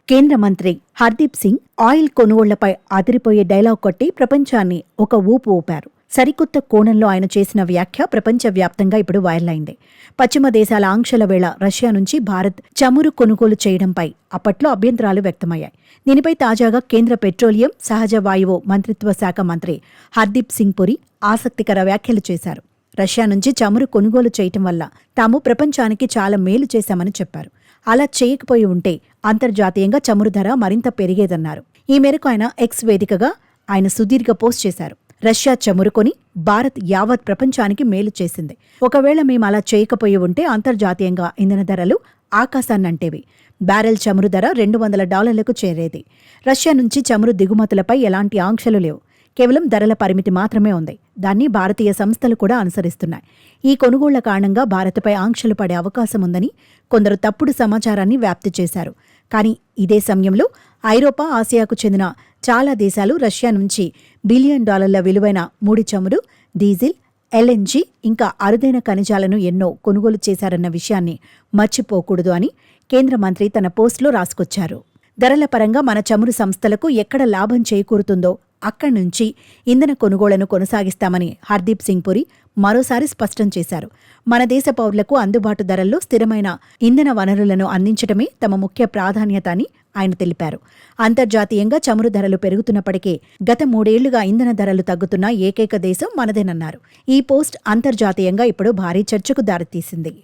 కేంద్ర మంత్రి హర్దీప్ సింగ్ ఆయిల్ కొనుగోళ్లపై అదిరిపోయే డైలాగ్ కొట్టి ప్రపంచాన్ని ఒక ఊపు ఊపారు. సరికొత్త కోణంలో ఆయన చేసిన వ్యాఖ్య ప్రపంచవ్యాప్తంగా ఇప్పుడు వైరల్ అయింది. పశ్చిమ దేశాల ఆంక్షల వేళ రష్యా నుంచి భారత్ చమురు కొనుగోలు చేయడంపై అప్పట్లో అభ్యంతరాలు వ్యక్తమయ్యాయి. దీనిపై తాజాగా కేంద్ర పెట్రోలియం, సహజ వాయువు మంత్రిత్వ శాఖ మంత్రి హర్దీప్ సింగ్ పురి ఆసక్తికర వ్యాఖ్యలు చేశారు. రష్యా నుంచి చమురు కొనుగోలు చేయటం వల్ల తాము ప్రపంచానికి చాలా మేలు చేశామని చెప్పారు. అలా చేయకపోయి ఉంటే అంతర్జాతీయంగా చమురు ధర మరింత పెరిగేదన్నారు. ఈ మేరకు ఆయన ఎక్స్ వేదికగా ఆయన సుదీర్ఘ పోస్ట్ చేశారు. రష్యా చమురు కొని భారత్ యావత్ ప్రపంచానికి మేలు చేసింది. ఒకవేళ మేము అలా చేయకపోయి ఉంటే అంతర్జాతీయంగా ఇంధన ధరలు ఆకాశాన్నంటేవి. బ్యారెల్ చమురు ధర $200 చేరేది. రష్యా నుంచి చమురు దిగుమతులపై ఎలాంటి ఆంక్షలు లేవు. కేవలం ధరల పరిమితి మాత్రమే ఉంది. దాన్ని భారతీయ సంస్థలు కూడా అనుసరిస్తున్నాయి. ఈ కొనుగోళ్ల కారణంగా భారత్పై ఆంక్షలు పడే అవకాశం ఉందని కొందరు తప్పుడు సమాచారాన్ని వ్యాప్తి చేశారు. కానీ ఇదే సమయంలో ఐరోపా, ఆసియాకు చెందిన చాలా దేశాలు రష్యా నుంచి $1 బిలియన్ విలువైన ముడి చమురు, డీజిల్, ఎల్ఎన్జీ ఇంకా అరుదైన ఖనిజాలను ఎన్నో కొనుగోలు చేశారన్న విషయాన్ని మర్చిపోకూడదు అని కేంద్ర మంత్రి తన పోస్టులో రాసుకొచ్చారు. ధరల పరంగా మన చమురు సంస్థలకు ఎక్కడ లాభం చేకూరుతుందో అక్కడి నుంచి ఇంధన కొనుగోళ్లను కొనసాగిస్తామని హర్దీప్ సింగ్ పురి మరోసారి స్పష్టం చేశారు. మన దేశ పౌరులకు అందుబాటు ధరల్లో స్థిరమైన ఇంధన వనరులను అందించడమే తమ ముఖ్య ప్రాధాన్యత అని ఆయన తెలిపారు. అంతర్జాతీయంగా చమురు ధరలు పెరుగుతున్నప్పటికీ గత 3 ఏళ్లుగా ఇంధన ధరలు తగ్గుతున్న ఏకైక దేశం మనదేనన్నారు. ఈ పోస్ట్ అంతర్జాతీయంగా ఇప్పుడు భారీ చర్చకు దారితీసింది.